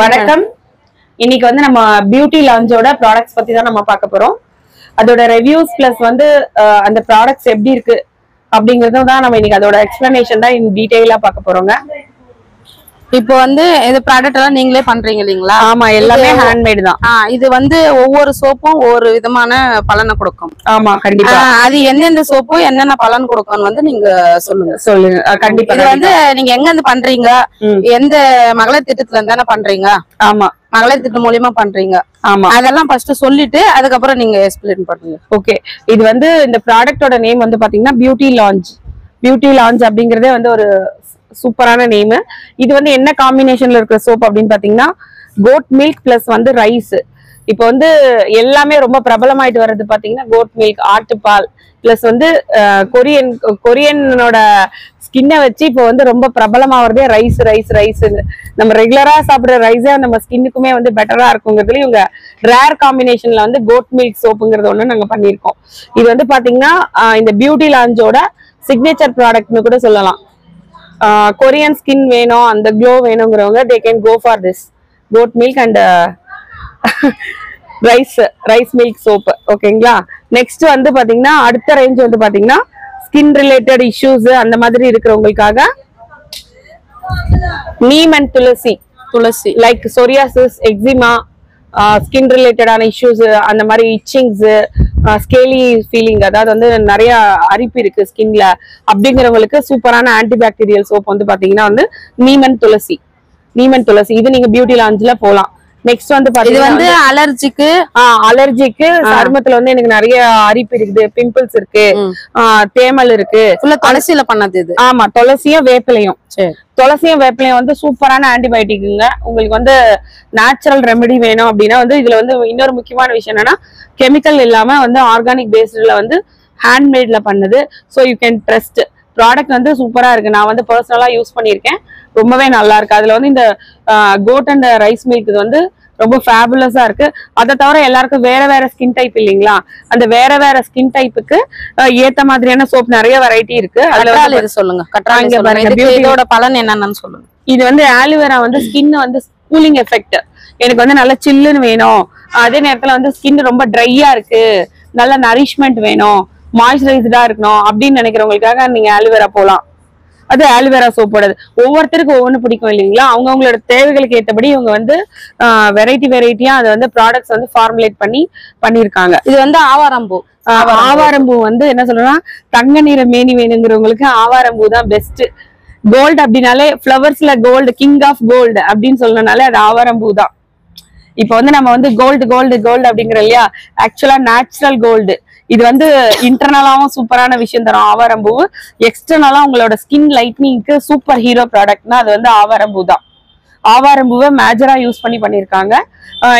வணக்கம். இன்னைக்கு வந்து நம்ம பியூட்டி லான்ச்சோட ப்ராடக்ட்ஸ் பத்தி தான் நம்ம பார்க்க போறோம். அதோட ரிவ்யூஸ் பிளஸ் வந்து அந்த ப்ராடக்ட்ஸ் எப்படி இருக்கு அப்படிங்கறதும் தான் நம்ம இன்னைக்கு அதோட எக்ஸ்பிளனேஷன் தான் இன் டீடைலா பார்க்க போறோங்க. இப்போ வந்து இந்த ப்ராடக்ட் எல்லாம் நீங்களே பண்றீங்க இல்லீங்களா? ஆமா, எல்லாமே ஹேண்ட்மேட் தான். இது வந்து ஒவ்வொரு சோப்பும் ஒவ்வொரு விதமான பலனை கொடுக்கும். ஆமா, கண்டிப்பா. அது எந்தெந்த சோப்பு என்னென்ன பலன் கொடுக்கும்னு வந்து நீங்க சொல்லுங்க. கண்டிப்பா. இது வந்து நீங்க எங்க இருந்து பண்றீங்க? எந்த மகளிர் திட்டத்துல இருந்தானே பண்றீங்க? ஆமா, மகளிர் திட்டம் மூலியமா பண்றீங்க. ஆமா, அதெல்லாம் ஃபர்ஸ்ட் சொல்லிட்டு அதுக்கப்புறம் நீங்க எக்ஸ்பிளைன் பண்ணுங்க. ஓகே. இது வந்து இந்த ப்ராடக்ட்டோட நேம் வந்து பாத்தீங்கன்னா பியூட்டி லான்ச். பியூட்டி லான்ச் அப்படிங்கறதே வந்து ஒரு சூப்பரான நேம். இது வந்து என்ன காம்பினேஷன்ல இருக்கிற சோப் அப்படின்னு பாத்தீங்கன்னா கோட் மில்க் பிளஸ் வந்து ரைஸ். இப்போ வந்து எல்லாமே ரொம்ப பிரபலமாயிட்டு வர்றது பாத்தீங்கன்னா கோட் மில்க், ஆட்டுப்பால் பிளஸ் வந்து கொரியனோட ஸ்கின்னை வச்சு இப்போ வந்து ரொம்ப பிரபலமாகிறதே ரைஸ் ரைஸ் ரைஸ். நம்ம ரெகுலரா சாப்பிடுற ரைஸே நம்ம ஸ்கின்னுக்குமே வந்து பெட்டரா இருக்குங்கிறதுல இவங்க ரேர் காம்பினேஷன்ல வந்து கோட் மில்க் சோப்புங்கிறது ஒண்ணு நாங்க பண்ணியிருக்கோம். இது வந்து பாத்தீங்கன்னா இந்த பியூட்டி லான்ச்சோட சிக்னேச்சர் ப்ராடக்ட்னு கூட சொல்லலாம். கொரியன் ஸ்கின் வேணும், அந்த க்ளோ வேணுங்கிறவங்க they can go for this goat milk and rice milk soap. ஓகேங்களா? நெக்ஸ்ட் வந்து பாத்தீங்கன்னா அடுத்த ரேஞ்ச் வந்து பாத்தீங்கன்னா ஸ்கின் ரிலேட்டட் இஷ்யூஸ் அந்த மாதிரி இருக்கிறவங்களுக்காக neem and tulsi like psoriasis, eczema, skin ரிலேட்டடான இஷ்யூஸ், அந்த மாதிரி இச்சிங்ஸ், ஸ்கேலி ஃபீலிங், அதாவது வந்து நிறைய அரிப்பு இருக்கு ஸ்கின்ல அப்படிங்கிறவங்களுக்கு சூப்பரான ஆன்டிபாக்டீரியல் சோப் வந்து பாத்தீங்கன்னா வந்து நீம் அண்ட் துளசி. இது நீங்க பியூட்டி லான்ச்ல போலாம். நெக்ஸ்ட் வந்து பாத்தீங்கன்னா அலர்ஜிக்கு சருமத்துல வந்து எனக்கு நிறைய அரிப்பு இருக்குது, பிம்பிள்ஸ் இருக்கு, தேமல் இருக்கு. துளசியில பண்ணது இது. ஆமா, துளசியும் வேப்பிலையும் வந்து சூப்பரான ஆன்டிபயோட்டிக்குங்க. உங்களுக்கு வந்து நேச்சுரல் ரெமெடி வேணும் அப்படின்னா வந்து இதுல வந்து இன்னொரு முக்கியமான விஷயம் என்னன்னா கெமிக்கல் இல்லாம வந்து ஆர்கானிக் பேஸ்ட்ல வந்து ஹேண்ட்மேட்ல பண்ணது. So you can trust. Product வந்து சூப்பரா இருக்கு. நான் வந்து பர்சனலா யூஸ் பண்ணியிருக்கேன், ரொம்பவே நல்லா இருக்கு. அதுல வந்து இந்த கோட் அண்ட் ரைஸ் மில்க் இது வந்து ரொம்ப ஃபேபுலஸா இருக்கு. அதை தவிர எல்லாருக்கும் வேற வேற ஸ்கின் டைப் இல்லைங்களா? அந்த வேற வேற ஸ்கின் டைப்புக்கு ஏத்த மாதிரியான சோப் நிறைய வெரைட்டி இருக்கு. அதுல சொல்லுங்க, இதோட பலன் என்னன்னு சொல்லுங்க. இது வந்து ஆலிவேரா வந்து ஸ்கின் வந்து கூலிங் எஃபெக்ட். எனக்கு வந்து நல்ல சில்லுன்னு வேணும், அதே நேரத்துல வந்து ஸ்கின் ரொம்ப ட்ரையா இருக்கு, நல்ல நரிஷ்மெண்ட் வேணும், மாய்ஸ்சரைஸ்டா இருக்கணும் அப்படின்னு நினைக்கிறவங்களுக்காக நீங்க ஆலிவேரா போலாம். அது ஆலிவேரா சோப்போடது. ஒவ்வொருத்தருக்கும் ஒவ்வொன்று பிடிக்கும் இல்லைங்களா? அவங்கவுங்களோட தேவைகளுக்கு ஏற்றபடி இவங்க வந்து வெரைட்டியா அதை வந்து ப்ராடக்ட்ஸ் வந்து ஃபார்முலேட் பண்ணியிருக்காங்க. இது வந்து ஆவாரம்பூ வந்து என்ன சொல்றேன்னா தங்க நிற மேனி வேணுங்கிறவங்களுக்கு ஆவாரம்பூ தான் பெஸ்ட். கோல்டு அப்படின்னாலே ஃபிளவர்ஸ்ல கோல்டு, கிங் ஆஃப் கோல்டு அப்படின்னு சொல்லனாலே அது ஆவாரம்பூ தான். இப்ப வந்து நம்ம வந்து கோல்டு அப்படிங்கிற இல்லையா, ஆக்சுவலா நேச்சுரல் கோல்டு. இது வந்து இன்டர்னலாவும் சூப்பரான விஷயம் தரும் ஆவாரம்பூ. எக்ஸ்டர்னலா உங்களோட ஸ்கின் லைட்னிங்க்கு சூப்பர் ஹீரோ ப்ராடக்ட்னா அது வந்து ஆவாரம்பூ தான். ஆவாரம்பூவை மேஜரா யூஸ் பண்ணிருக்காங்க.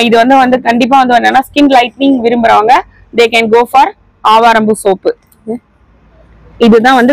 இது வந்து கண்டிப்பா வந்து என்னன்னா ஸ்கின் லைட்னிங் விரும்புறவங்க they can go for avarampoo soap. இதுதான் வந்து